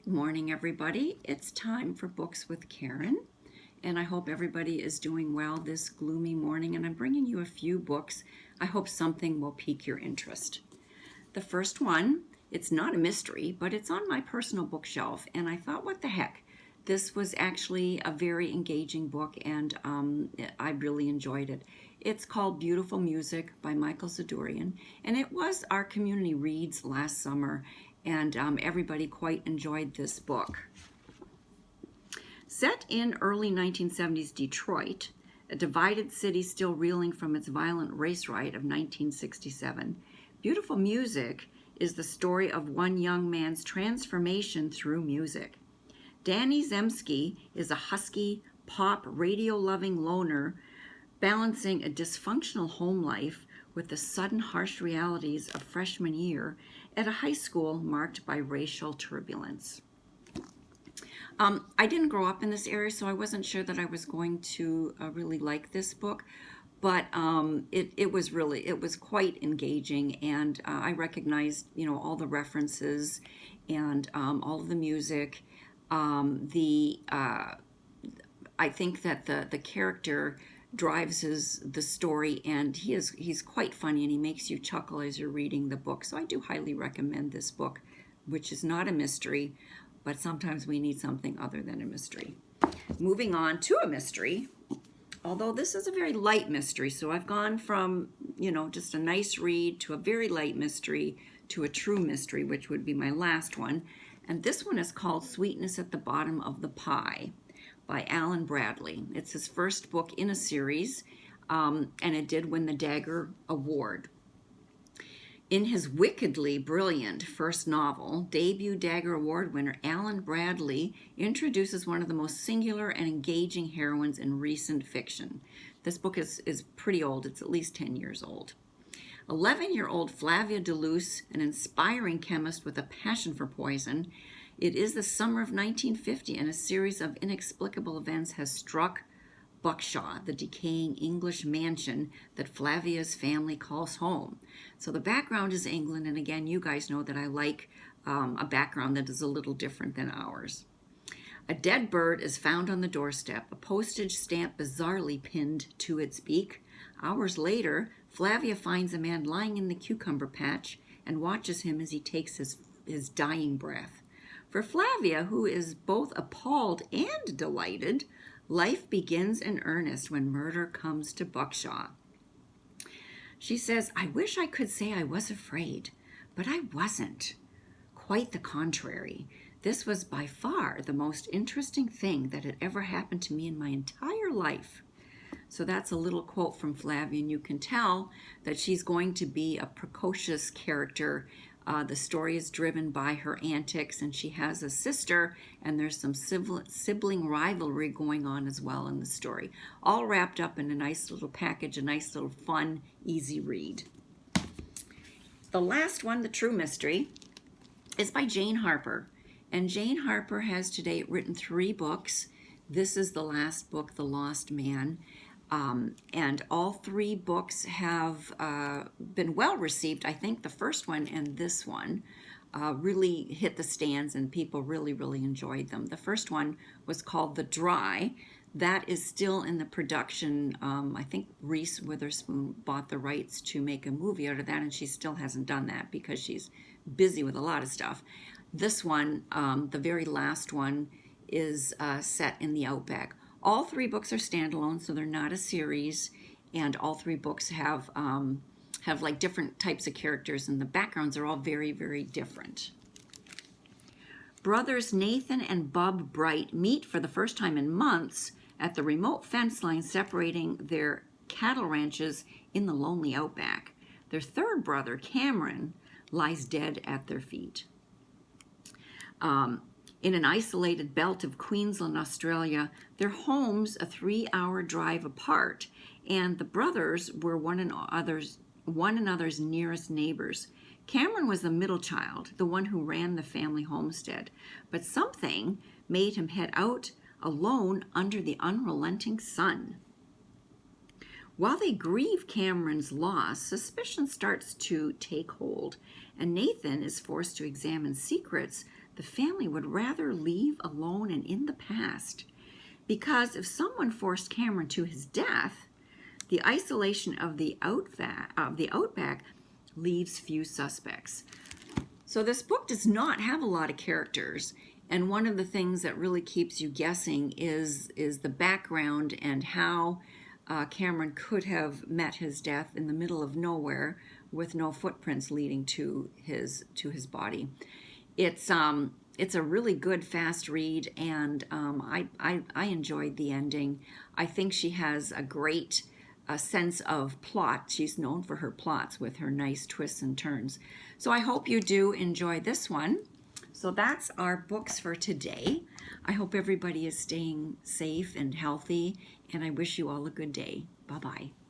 Good morning, everybody. It's time for Books with Karen, and I hope everybody is doing well this gloomy morning, and I'm bringing you a few books. I hope something will pique your interest. The first one, it's not a mystery, but it's on my personal bookshelf, and I thought, what the heck? This was actually a very engaging book, and I really enjoyed it. It's called Beautiful Music by Michael Zadorian, and it was our community reads last summer, and everybody quite enjoyed this book. Set in early 1970s Detroit, a divided city still reeling from its violent race riot of 1967, Beautiful Music is the story of one young man's transformation through music. Danny Zemsky is a husky, pop, radio-loving loner balancing a dysfunctional home life with the sudden harsh realities of freshman year at a high school marked by racial turbulence. I didn't grow up in this area, so I wasn't sure that I was going to really like this book, but it was quite engaging, and I recognized, all the references and all of the music. I think that the character drives the story, and he's quite funny, and he makes you chuckle as you're reading the book. So I do highly recommend this book, which is not a mystery, but sometimes we need something other than a mystery. Moving on to a mystery, although this is a very light mystery, so I've gone from, just a nice read to a very light mystery to a true mystery, which would be my last one. And this one is called Sweetness at the Bottom of the Pie by Alan Bradley. It's his first book in a series, and it did win the Dagger Award. In his wickedly brilliant first novel, debut Dagger Award winner Alan Bradley introduces one of the most singular and engaging heroines in recent fiction. This book is pretty old. It's at least 10 years old. 11-year-old Flavia DeLuce, an inspiring chemist with a passion for poison. It is the summer of 1950, and a series of inexplicable events has struck Buckshaw, the decaying English mansion that Flavia's family calls home. So the background is England, and again, you guys know that I like a background that is a little different than ours. A dead bird is found on the doorstep, a postage stamp bizarrely pinned to its beak. Hours later, Flavia finds a man lying in the cucumber patch and watches him as he takes his dying breath. For Flavia, who is both appalled and delighted, life begins in earnest when murder comes to Buckshaw. She says, "I wish I could say I was afraid, but I wasn't. Quite the contrary. This was by far the most interesting thing that had ever happened to me in my entire life." So that's a little quote from Flavia, and you can tell that she's going to be a precocious character. The story is driven by her antics, and she has a sister, and there's some sibling rivalry going on as well in the story. All wrapped up in a nice little package, a nice little fun, easy read. The last one, the true mystery, is by Jane Harper. And Jane Harper has to date written 3 books. This is the last book, The Lost Man. And all 3 books have been well received. I think the first one and this one really hit the stands, and people really, really enjoyed them. The first one was called The Dry. That is still in the production. I think Reese Witherspoon bought the rights to make a movie out of that, and she still hasn't done that because she's busy with a lot of stuff. This one, the very last one, is set in the Outback. All 3 books are standalone, so they're not a series, and all 3 books have like different types of characters, and the backgrounds are all very, very different. Brothers Nathan and Bub Bright meet for the first time in months at the remote fence line separating their cattle ranches in the lonely Outback. Their third brother, Cameron, lies dead at their feet. In an isolated belt of Queensland, Australia, their homes a 3-hour drive apart, and the brothers were one another's nearest neighbors. Cameron was the middle child, the one who ran the family homestead, but something made him head out alone under the unrelenting sun. While they grieve Cameron's loss, suspicion starts to take hold, and Nathan is forced to examine secrets the family would rather leave alone and in the past, because if someone forced Cameron to his death, the isolation of the outback leaves few suspects. So this book does not have a lot of characters, and one of the things that really keeps you guessing is the background and how Cameron could have met his death in the middle of nowhere with no footprints leading to his body. It's a really good fast read, and I enjoyed the ending. I think she has a great sense of plot. She's known for her plots with her nice twists and turns. So I hope you do enjoy this one. So that's our books for today. I hope everybody is staying safe and healthy, and I wish you all a good day. Bye-bye.